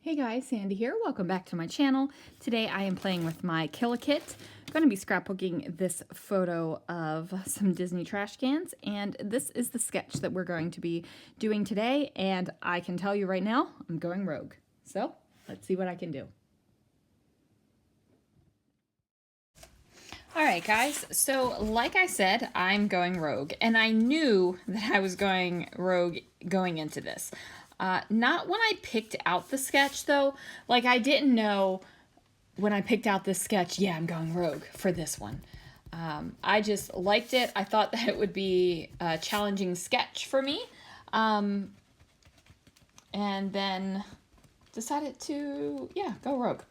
Hey guys, Sandy here. Welcome back to my channel. Today I am playing with my Kit. I'm going to be scrapbooking this photo of some Disney trash cans, and this is the sketch that we're going to be doing today, and I can tell you right now, I'm going rogue. So, let's see what I can do. Alright guys, so like I said, I'm going rogue, and I knew that I was going rogue going into this. Not when I picked out the sketch though. Like I didn't know when I picked out this sketch, yeah, I'm going rogue for this one. I just liked it. I thought that it would be a challenging sketch for me. And then decided to, yeah, go rogue.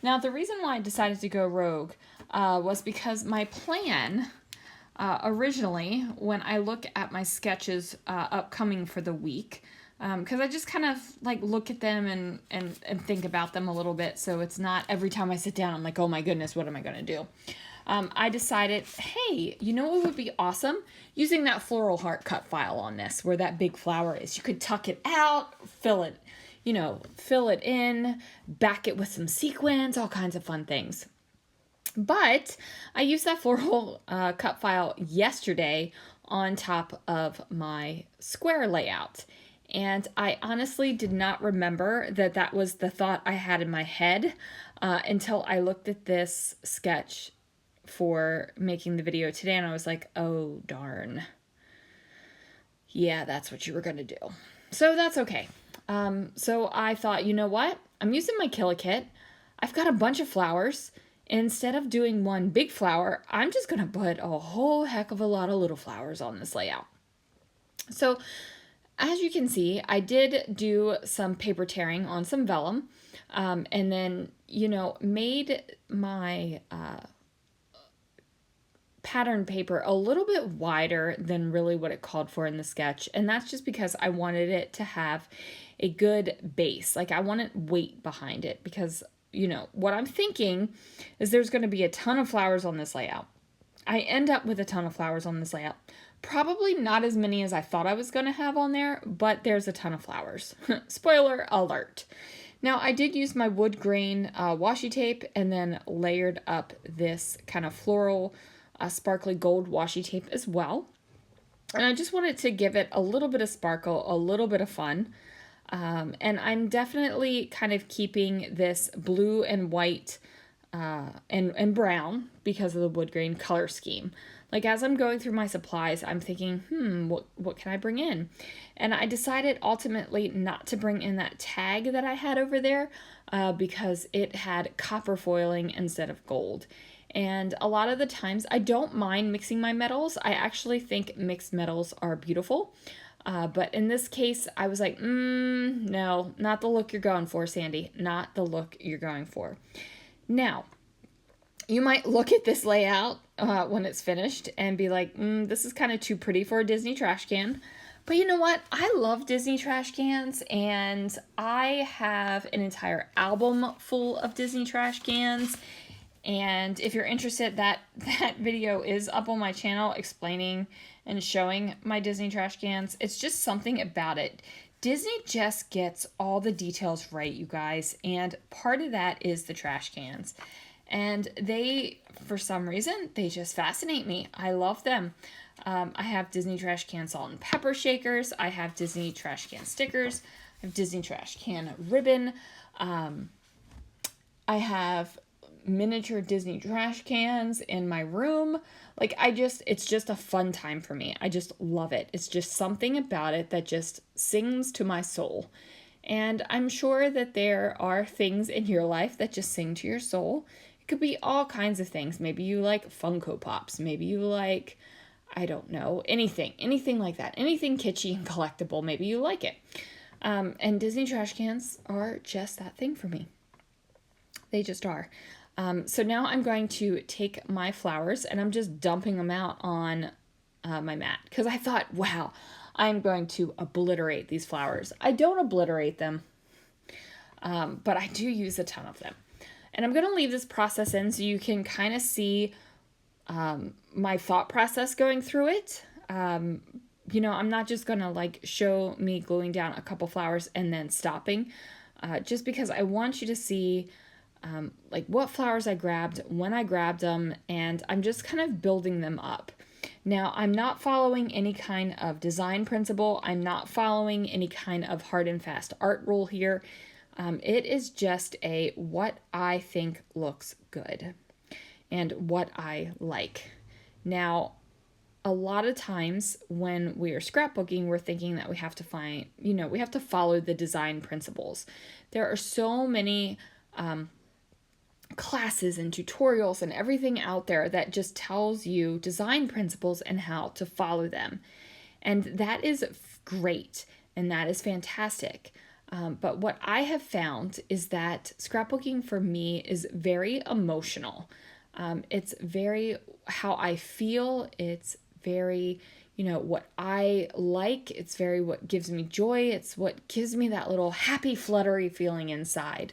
Now the reason why I decided to go rogue was because my plan originally, when I look at my sketches upcoming for the week, because I just kind of like look at them and think about them a little bit, so it's not every time I sit down I'm like, oh my goodness, what am I going to do? I decided, hey, you know what would be awesome? Using that floral heart cut file on this, where that big flower is. You could tuck it out, fill it in, back it with some sequins, all kinds of fun things. But I used that floral cut file yesterday on top of my square layout. And I honestly did not remember that that was the thought I had in my head until I looked at this sketch for making the video today, and I was like, oh darn. Yeah, that's what you were going to do. So that's okay. So I thought, you know what? I'm using my Kit. I've got a bunch of flowers. Instead of doing one big flower, I'm just going to put a whole heck of a lot of little flowers on this layout. So as you can see, I did do some paper tearing on some vellum, and then, made my pattern paper a little bit wider than really what it called for in the sketch. And that's just because I wanted it to have a good base. Like I wanted weight behind it because, what I'm thinking is there's going to be a ton of flowers on this layout. I end up with a ton of flowers on this layout. Probably not as many as I thought I was going to have on there, but there's a ton of flowers. Spoiler alert. Now, I did use my wood grain washi tape and then layered up this kind of floral sparkly gold washi tape as well. And I just wanted to give it a little bit of sparkle, a little bit of fun. And I'm definitely kind of keeping this blue and white and brown because of the wood grain color scheme. Like as I'm going through my supplies, I'm thinking, what can I bring in? And I decided ultimately not to bring in that tag that I had over there because it had copper foiling instead of gold. And a lot of the times I don't mind mixing my metals. I actually think mixed metals are beautiful. But in this case, I was like, no, not the look you're going for, Sandy. Not the look you're going for. Now, you might look at this layout when it's finished and be like, this is kind of too pretty for a Disney trash can. But you know what? I love Disney trash cans, and I have an entire album full of Disney trash cans. And if you're interested, that video is up on my channel explaining and showing my Disney trash cans. It's just something about it. Disney just gets all the details right, you guys, and part of that is the trash cans. And they, for some reason, they just fascinate me. I love them. I have Disney trash can salt and pepper shakers. I have Disney trash can stickers. I have Disney trash can ribbon. I have miniature Disney trash cans in my room. Like it's just a fun time for me. I just love it. It's just something about it that just sings to my soul. And I'm sure that there are things in your life that just sing to your soul. It could be all kinds of things. Maybe you like Funko Pops. Maybe you like, I don't know, anything like that. Anything kitschy and collectible. Maybe you like it. And Disney trash cans are just that thing for me. They just are. So now I'm going to take my flowers and I'm just dumping them out on my mat because I thought, wow, I'm going to obliterate these flowers. I don't obliterate them, but I do use a ton of them. And I'm going to leave this process in so you can kind of see my thought process going through it. I'm not just going to like show me gluing down a couple flowers and then stopping. just because I want you to see like what flowers I grabbed, when I grabbed them, and I'm just kind of building them up. Now, I'm not following any kind of design principle. I'm not following any kind of hard and fast art rule here. It is just a what I think looks good and what I like. Now, a lot of times when we are scrapbooking, we're thinking that we have to find, we have to follow the design principles. There are so many classes and tutorials and everything out there that just tells you design principles and how to follow them. And that is great and that is fantastic. But what I have found is that scrapbooking for me is very emotional. It's very how I feel. It's very, what I like. It's very what gives me joy. It's what gives me that little happy, fluttery feeling inside.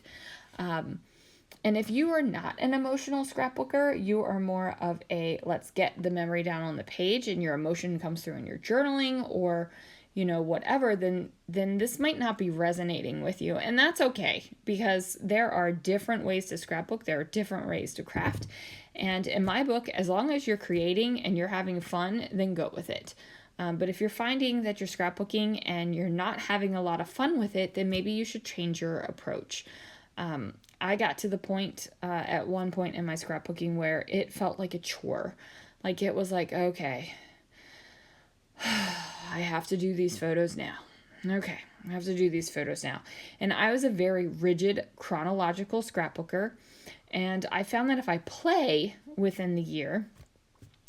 And if you are not an emotional scrapbooker, you are more of a let's get the memory down on the page and your emotion comes through in your journaling or, whatever, then this might not be resonating with you. And that's okay because there are different ways to scrapbook. There are different ways to craft. And in my book, as long as you're creating and you're having fun, then go with it. But if you're finding that you're scrapbooking and you're not having a lot of fun with it, then maybe you should change your approach. I got to the point at one point in my scrapbooking where it felt like a chore. Like it was like, okay, I have to do these photos now. Okay, I have to do these photos now. And I was a very rigid chronological scrapbooker. And I found that if I play within the year,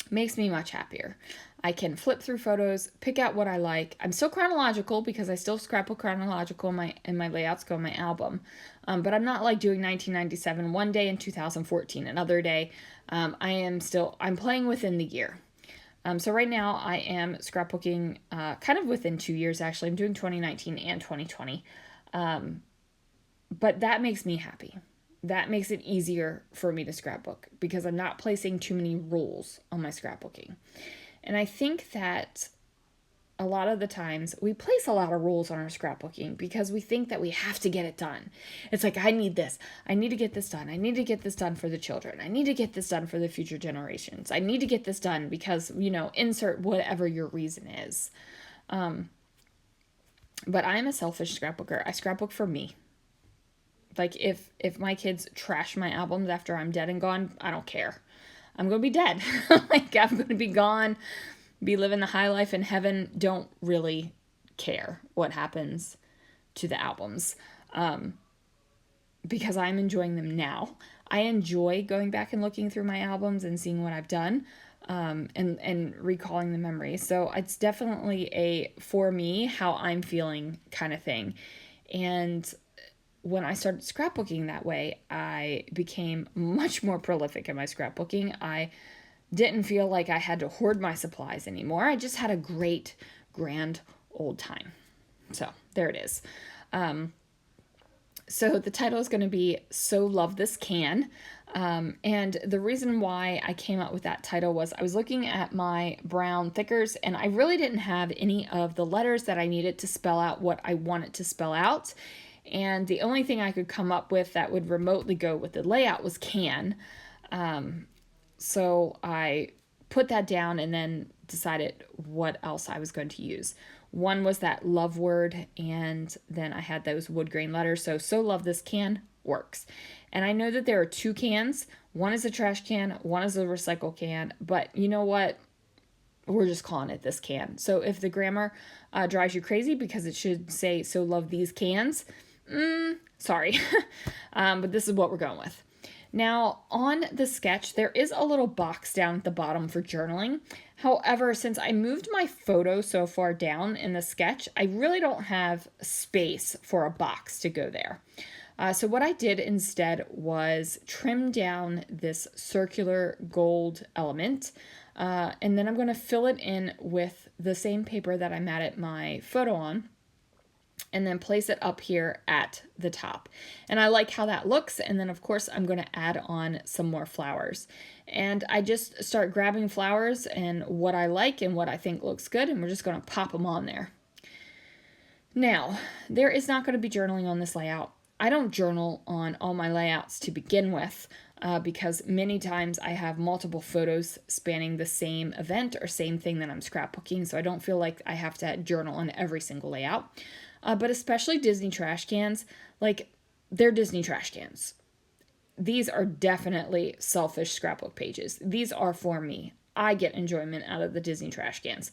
it makes me much happier. I can flip through photos, pick out what I like. I'm still chronological because I still scrapbook chronological and my layouts go in my album. But I'm not like doing 1997 one day and 2014 another day. I'm playing within the year. So right now I am scrapbooking kind of within 2 years actually. I'm doing 2019 and 2020. But that makes me happy. That makes it easier for me to scrapbook because I'm not placing too many rules on my scrapbooking. And I think that a lot of the times we place a lot of rules on our scrapbooking because we think that we have to get it done. It's like, I need this. I need to get this done. I need to get this done for the children. I need to get this done for the future generations. I need to get this done because, insert whatever your reason is. But I'm a selfish scrapbooker. I scrapbook for me. Like if my kids trash my albums after I'm dead and gone, I don't care. I'm going to be dead. Like I'm going to be gone, be living the high life in heaven. Don't really care what happens to the albums. Because I'm enjoying them now. I enjoy going back and looking through my albums and seeing what I've done. And recalling the memories. So it's definitely a for me, how I'm feeling kind of thing. And when I started scrapbooking that way, I became much more prolific in my scrapbooking. I didn't feel like I had to hoard my supplies anymore. I just had a great, grand old time. So there it is. So the title is going to be So Love This Can. And the reason why I came up with that title was I was looking at my brown thickers and I really didn't have any of the letters that I needed to spell out what I wanted to spell out. And the only thing I could come up with that would remotely go with the layout was can. So I put that down and then decided what else I was going to use. One was that love word, and then I had those wood grain letters. So love this can works. And I know that there are two cans. One is a trash can, one is a recycle can. But you know what? We're just calling it this can. So if the grammar drives you crazy because it should say so love these cans, sorry. But this is what we're going with. Now, on the sketch, there is a little box down at the bottom for journaling. However, since I moved my photo so far down in the sketch, I really don't have space for a box to go there. So what I did instead was trim down this circular gold element, and then I'm going to fill it in with the same paper that I matted my photo on, and then place it up here at the top. And I like how that looks. And then of course I'm going to add on some more flowers. And I just start grabbing flowers and what I like and what I think looks good. And we're just going to pop them on there. Now, there is not going to be journaling on this layout. I don't journal on all my layouts to begin with, because many times I have multiple photos spanning the same event or same thing that I'm scrapbooking, so I don't feel like I have to journal on every single layout. But especially Disney trash cans, like, they're Disney trash cans. These are definitely selfish scrapbook pages. These are for me. I get enjoyment out of the Disney trash cans.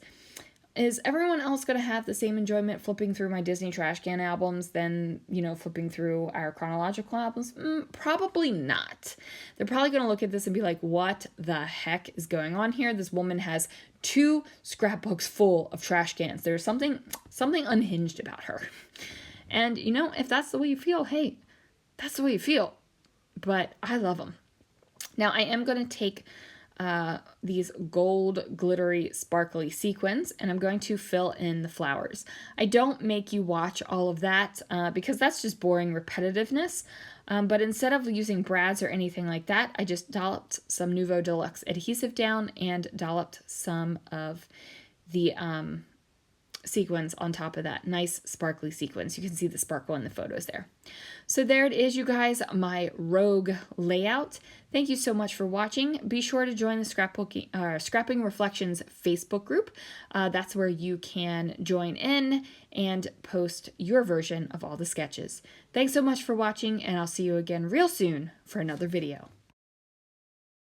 Is everyone else going to have the same enjoyment flipping through my Disney trash can albums than, flipping through our chronological albums? Probably not. They're probably going to look at this and be like, what the heck is going on here? This woman has 2 scrapbooks full of trash cans. There's something unhinged about her. And, if that's the way you feel, hey, that's the way you feel. But I love them. Now, I am going to take these gold, glittery, sparkly sequins, and I'm going to fill in the flowers. I don't make you watch all of that because that's just boring repetitiveness. But instead of using brads or anything like that, I just dolloped some Nouveau Deluxe adhesive down and dolloped some of the sequins on top of that. Nice sparkly sequins. You can see the sparkle in the photos there. So there it is, you guys, my rogue layout. Thank you so much for watching. Be sure to join the Scrapping Reflections Facebook group. That's where you can join in and post your version of all the sketches. Thanks so much for watching, and I'll see you again real soon for another video.